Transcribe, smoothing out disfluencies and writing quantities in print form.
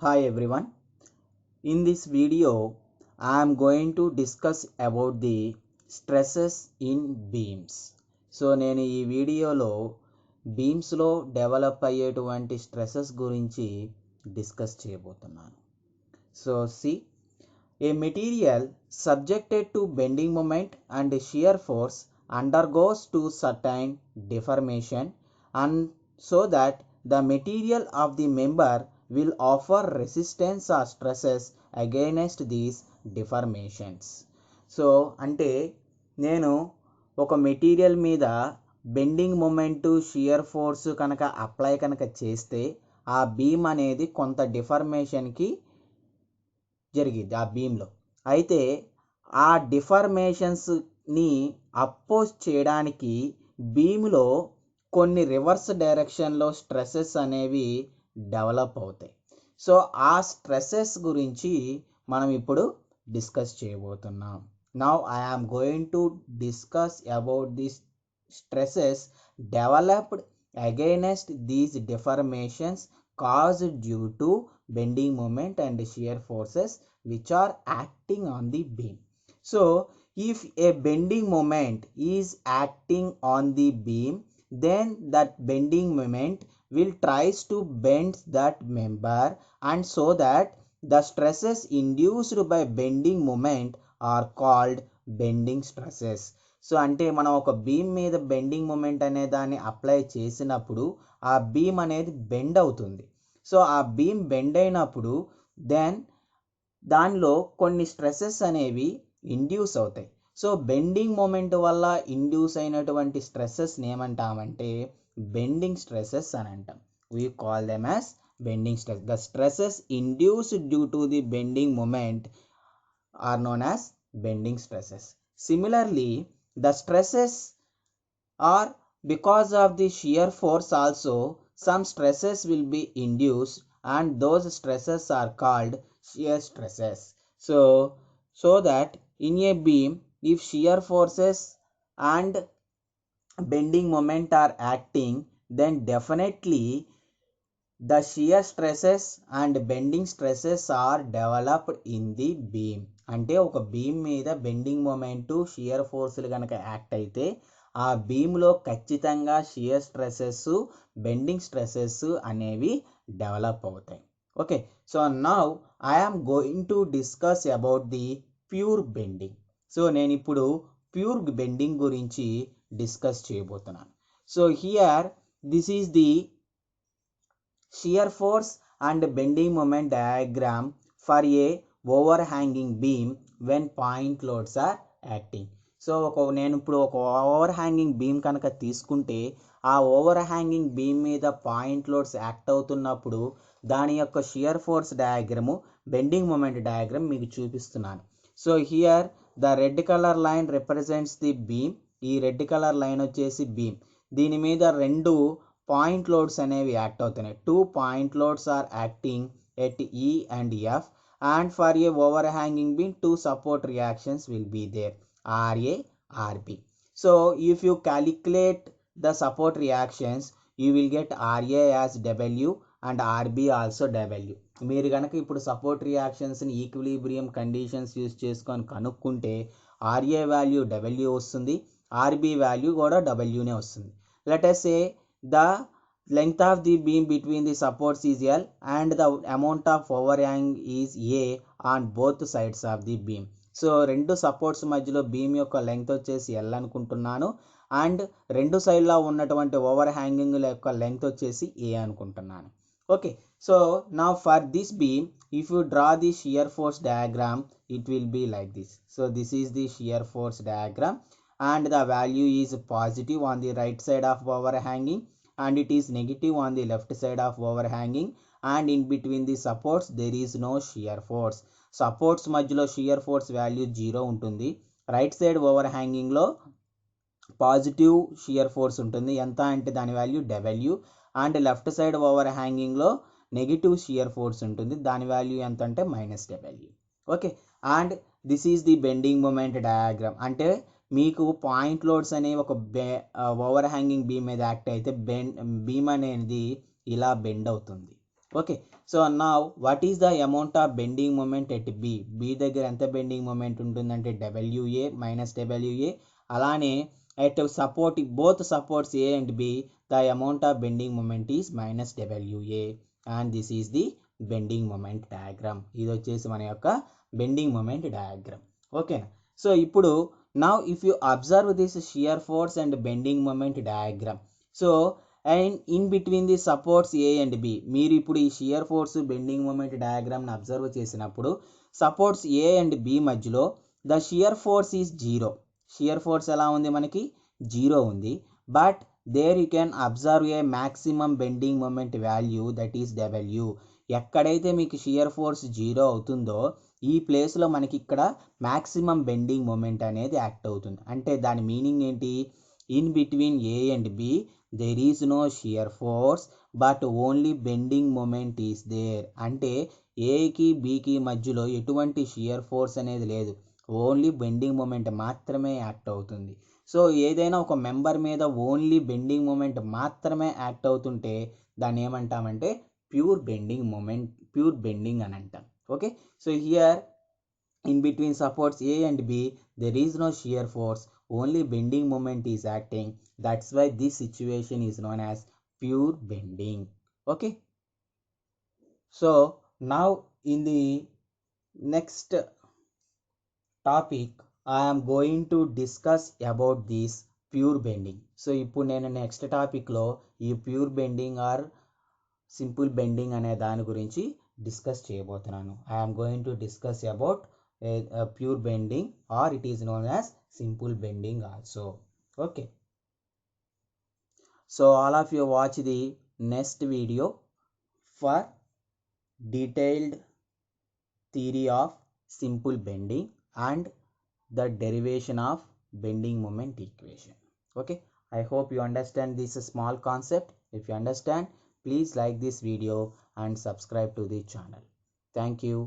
Hi everyone. In this video, I am going to discuss about the stresses in beams. So నేను ఈ వీడియోలో బీమ్స్లో develop అయ్యేటువంటి stresses గురించి discuss చేయబోతున్నాను. So a material subjected to bending moment and shear force undergoes to certain deformation, and so that the material of the member will offer resistance or stresses against these deformations. So అంటే నేను ఒక material మీద bending moment shear force కనుక apply కనుక చేస్తే ఆ beam అనేది కొంత డిఫర్మేషన్కి జరిగింది ఆ బీమ్లో. అయితే ఆ డిఫర్మేషన్స్ని అపోజ్ చేయడానికి బీమ్లో కొన్ని రివర్స్ డైరెక్షన్లో స్ట్రెసెస్ అనేవి డెవలప్ అవుతాయి. సో ఆ స్ట్రెసెస్ గురించి మనం ఇప్పుడు డిస్కస్ చేయబోతున్నాం. Now I am going to discuss about the stresses developed against these deformations caused due to bending moment and shear forces which are acting on the beam. So if a bending moment is acting on the beam, then that bending moment will tries to bend that member, and so that the stresses induced by bending moment are called bending stresses. So అంటే మనం ఒక beam మీద bending moment అనే దాన్ని apply చేసినప్పుడు ఆ beam అనేది bend అవుతుంది. సో ఆ బీమ్ బెండ్ అయినప్పుడు దెన్ దానిలో కొన్ని స్ట్రెసెస్ అనేవి ఇండ్యూస్ అవుతాయి. సో బెండింగ్ మూమెంట్ వల్ల ఇండ్యూస్ అయినటువంటి స్ట్రెసెస్ని ఏమంటామంటే బెండింగ్ స్ట్రెసెస్ అని అంటాం. We call them as bending stress. The stresses induced due to the bending moment are known as bending stresses. Similarly the stresses are because of the shear force also some stresses will be induced, and those stresses are called shear stresses. So that in a beam, if shear forces and bending moment are acting, then definitely the shear stresses and bending stresses are developed in the beam. అంటే ఒక beam మీద bending moment shear ఫోర్స్లు కనుక act అయితే ఆ బీమ్లో ఖచ్చితంగా shear stresses bending stresses అనేవి develop అవుతాయి. Okay, so now I am going to discuss about the pure bending. So నేను ఇప్పుడు ప్యూర్ బెండింగ్ గురించి డిస్కస్ చేయబోతున్నాను. So here this is the shear force and bending moment diagram for a overhanging beam when point loads are acting. సో నేను ఇప్పుడు ఒక overhanging beam కనుక తీసుకుంటే ఆ ఓవర్ హ్యాంగింగ్ బీమ్ మీద పాయింట్ లోడ్స్ యాక్ట్ అవుతున్నప్పుడు దాని యొక్క shear force diagram bending moment diagram మీకు చూపిస్తున్నాను. So here the red colour line represents the beam. ఈ రెడ్ కలర్ లైన్ వచ్చేసి బీమ్. దీని మీద రెండు పాయింట్ లోడ్స్ అనేవి యాక్ట్ అవుతున్నాయి. 2 point loads are acting at E and F, and for a overhanging beam 2 support reactions will be there, RA, RB. So if you calculate the support reactions, you will get RA as W and RB also W. మీరు కనుక ఇప్పుడు support రియాక్షన్స్ని equilibrium conditions use చేసుకొని కనుక్కుంటే RA value W వస్తుంది, RB value కూడా Wనే వస్తుంది. Let us say the length of the beam between the supports is L and the amount of overhang is A on both sides of the beam. So రెండు supports మధ్యలో beam యొక్క length వచ్చేసి L అనుకుంటున్నాను, and రెండు సైడ్లో ఉన్నటువంటి overhanging యొక్క length వచ్చేసి A అనుకుంటున్నాను. ఓకే, సో నా for this beam if you draw the shear force diagram it will be like this. So this is the shear force diagram, and the value is positive on the right side of overhanging, and it is negative on the left side of overhanging, and in between the supports there is no shear force. Supports మధ్యలో shear force value 0 ఉంటుంది. Right side overhanging లో positive shear force ఉంటుంది. ఎంత అంటే దాని value W, and left side overhanging లో negative shear force ఉంటుంది. దాని వాల్యూ ఎంత అంటే -W. Okay, and this is the bending moment diagram. అంటే మీకు పాయింట్ లోడ్స్ అనేవి ఒక ఓవర్ హ్యాంగింగ్ బీమ్ మీద యాక్ట్ అయితే బీమ్ అనేది ఇలా బెండ్ అవుతుంది. Okay. So now what is the amount of bending moment at B దగ్గర ఎంత బెండింగ్ మూమెంట్ ఉంటుందంటే డబ్ల్యూఏ మైనస్ డబ్ల్యూఏ. అలానే at support both supports A and B the amount of bending moment is minus W A and this is the bending moment diagram. ఇది వచ్చేసి మన యొక్క bending moment diagram. ఓకేనా. So ఇప్పుడు now if you observe this shear force and bending moment diagram, so and in between the supports A and B, మీరు ఇప్పుడు ఈ shear force bending moment డయాగ్రామ్ని అబ్జర్వ్ చేసినప్పుడు సపోర్ట్స్ ఏ అండ్ బి మధ్యలో the shear force is zero. Shear force ఎలా ఉంది మనకి? Zero ఉంది. But there you can observe a maximum bending moment value that is W. ఎక్కడైతే మీకు షియర్ ఫోర్స్ జీరో అవుతుందో ఈ ప్లేస్లో మనకి ఇక్కడ మ్యాక్సిమం బెండింగ్ మూమెంట్ అనేది యాక్ట్ అవుతుంది. అంటే దాని మీనింగ్ ఏంటి? In between A and B there is no shear force but only bending moment is there. అంటే ఏకి బికి మధ్యలో ఎటువంటి షియర్ ఫోర్స్ అనేది లేదు, ఓన్లీ బెండింగ్ మూమెంట్ మాత్రమే యాక్ట్ అవుతుంది. సో ఏదైనా ఒక మెంబర్ మీద ఓన్లీ బెండింగ్ మూమెంట్ మాత్రమే యాక్ట్ అవుతుంటే దాన్ని ఏమంటామంటే pure bending moment, pure bending అని అంటాం. Okay. So here in between supports A and B there is no shear force, only bending moment is acting. That's why this situation is known as pure bending. Okay. So now in the next topic I am going to discuss about this pure bending. So ఇప్పుడు నేను next టాపిక్లో ఈ pure bending or simple bending అనే దాని గురించి discuss చేయబోతున్నాను. I'm going to discuss about pure bending or it is known as simple bending also. Okay. So all of you watch the next video for detailed theory of simple bending and the derivation of bending moment equation. Okay. I hope you understand this small concept. If you understand, please like this video and subscribe to the channel. Thank you.